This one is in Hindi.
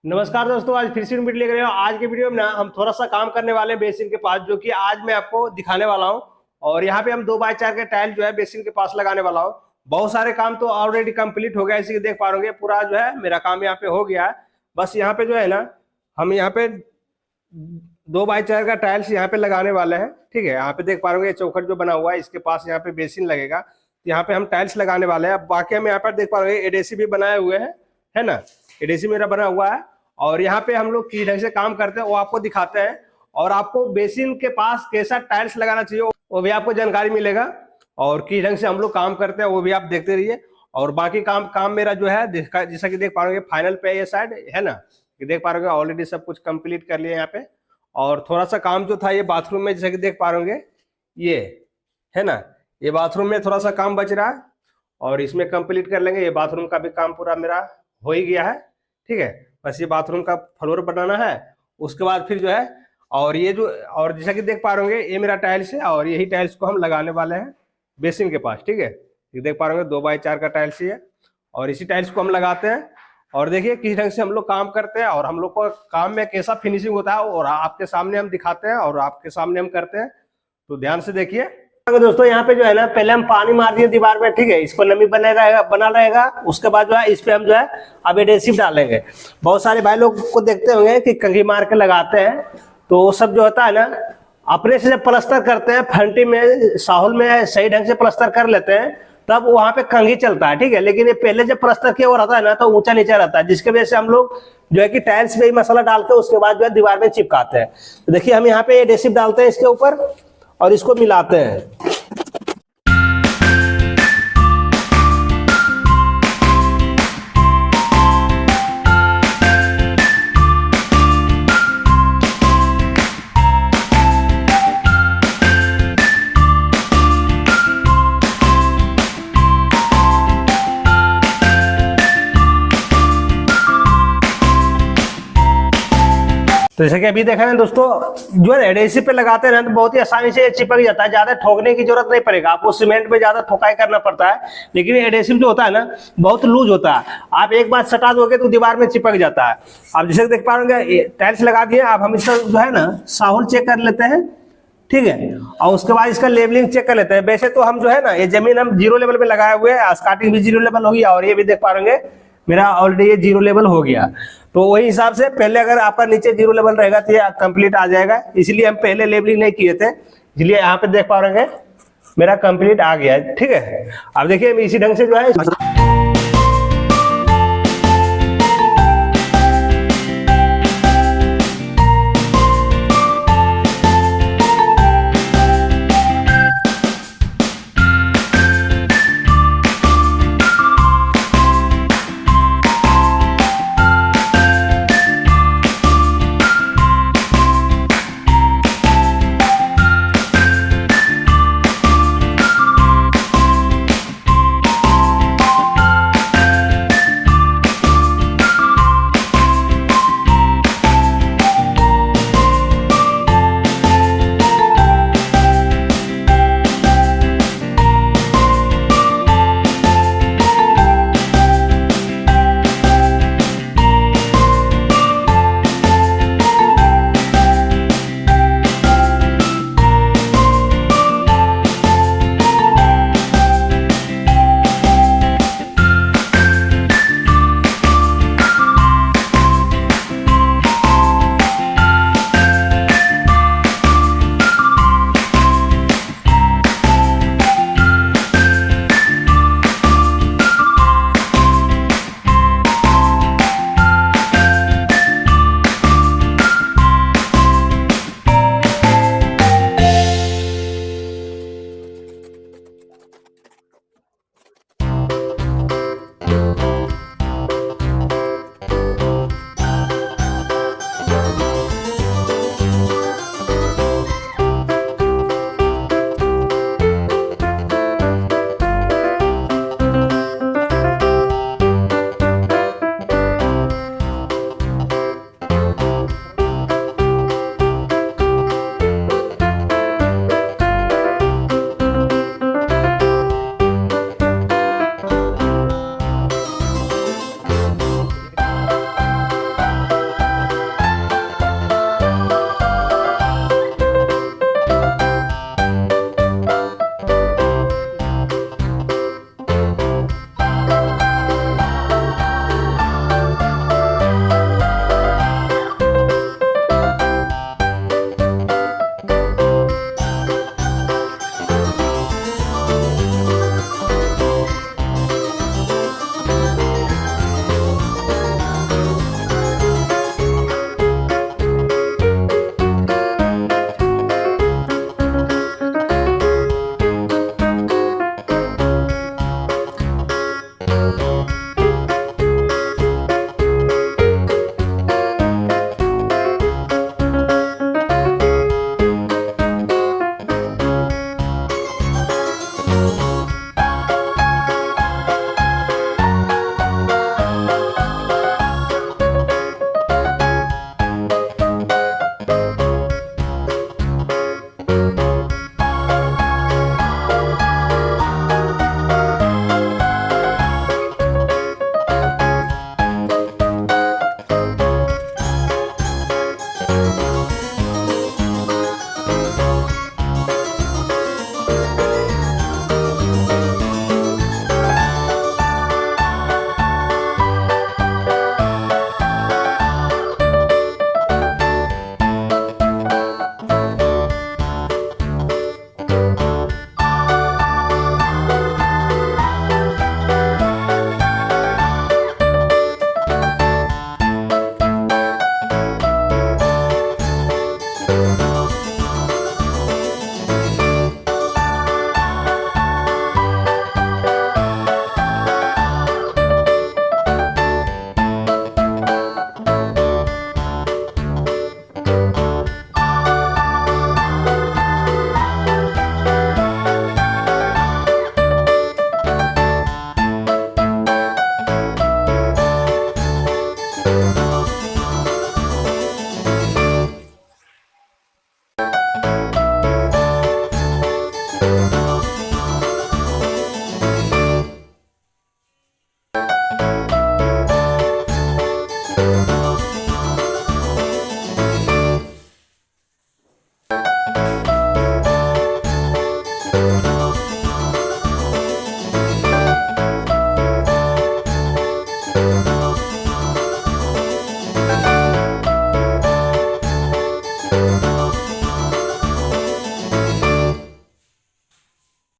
नमस्कार दोस्तों, आज फिर से वीडियो लेकर आए हो। आज के वीडियो में ना हम थोड़ा सा काम करने वाले हैं बेसिन के पास, जो कि आज मैं आपको दिखाने वाला हूं। और यहाँ पे हम 2x4 के टाइल जो है बेसिन के पास लगाने वाला हूं। बहुत सारे काम तो ऑलरेडी कंप्लीट हो गया, इसी देख पा रहे पूरा जो है मेरा काम यहाँ पे हो गया है। बस यहाँ पे जो है ना हम यहाँ पे 2x4 का टाइल्स यहाँ पे लगाने वाले हैं। ठीक है, यहाँ पे देख पा रहे चौखट जो बना हुआ है इसके पास यहाँ पे बेसिन लगेगा। यहाँ पे हम टाइल्स लगाने वाले हैं। बाकी हम यहाँ पर देख पा रहे हैं एडेसी भी बनाए हुए हैं, है ना। एडेसी मेरा बना हुआ है और यहाँ पे हम लोग किस ढंग से काम करते हैं वो आपको दिखाते हैं। और आपको बेसिन के पास कैसा टाइल्स लगाना चाहिए वो भी आपको जानकारी मिलेगा, और किस ढंग से हम लोग काम करते हैं वो भी आप देखते रहिए। और बाकी काम मेरा जो है जैसा कि देख पा रहे फाइनल पे ये साइड है ना, कि देख पा रहे ऑलरेडी सब कुछ कंप्लीट कर लिया यहाँ पे। और थोड़ा सा काम जो था ये बाथरूम में, जैसा कि देख पा रहे ये है ना, ये बाथरूम में थोड़ा सा काम बच रहा है और इसमें कंप्लीट कर लेंगे। ये बाथरूम का भी काम पूरा मेरा हो ही गया है। ठीक है, बस ये बाथरूम का फ्लोर बनाना है, उसके बाद फिर जो है और ये जो और जैसा कि देख पा रहे होंगे ये मेरा टाइल्स है और यही टाइल्स को हम लगाने वाले हैं बेसिन के पास। ठीक है, ये देख पा रहे होंगे 2x4 का टाइल्स ही है और इसी टाइल्स को हम लगाते हैं। और देखिए किस ढंग से हम लोग काम करते हैं और हम लोग को काम में कैसा फिनिशिंग होता है और आपके सामने हम दिखाते हैं और आपके सामने हम करते हैं, तो ध्यान से देखिए। दोस्तों यहाँ पे जो है ना पहले हम पानी मार दिए दीवार में, ठीक है, इसको नमी बना रहेगा। उसके बाद जो है इस पे हम जो है अब एडेसिव डालेंगे। बहुत सारे भाई लोग को देखते होंगे कि कंघी मार के लगाते हैं, तो वो सब जो होता है ना अपने से जब प्लास्टर करते हैं फंटी में साहुल में सही ढंग से प्लास्टर कर लेते हैं तब वहां पे कंघी चलता है। ठीक है, लेकिन ये पहले जब प्लास्टर किया हुआ रहता है ना तो ऊंचा नीचा रहता है, जिसकी वजह से हम लोग जो है कि टाइल्स में ही मसाला डाल के उसके बाद जो है दीवार में चिपकाते हैं। तो देखिए हम यहाँ पे एडेसिव डालते हैं इसके ऊपर और इसको मिलाते हैं। तो जैसे कि अभी देखा है दोस्तों, जो है एडेसिव पे लगाते हैं ना तो बहुत ही आसानी से चिपक जाता है, ज्यादा ठोकने की जरूरत नहीं पड़ेगा आपको। सीमेंट में ज्यादा ठोकाई करना पड़ता है, लेकिन एडेसिव जो होता है ना बहुत लूज होता है, आप एक बार सटा दोगे तो दीवार में चिपक जाता है। आप जैसे देख पा रहे टाइल्स लगा दिए, अब हम इसका जो है ना साहुल चेक कर लेते हैं। ठीक है, और उसके बाद इसका लेवलिंग चेक कर लेते हैं। वैसे तो हम जो है ना ये जमीन हम 0 लेवल पे लगाए हुए हैं, स्टार्टिंग भी 0 लेवल होगी और ये भी देख पा रहे मेरा ऑलरेडी ये 0 लेवल हो गया। तो वही हिसाब से पहले अगर आपका नीचे 0 लेवल रहेगा तो ये कंप्लीट आ जाएगा, इसलिए हम पहले लेवलिंग नहीं किए थे, इसलिए यहाँ पे देख पा रहे मेरा कंप्लीट आ गया है। ठीक है, अब देखिए इसी ढंग से जो है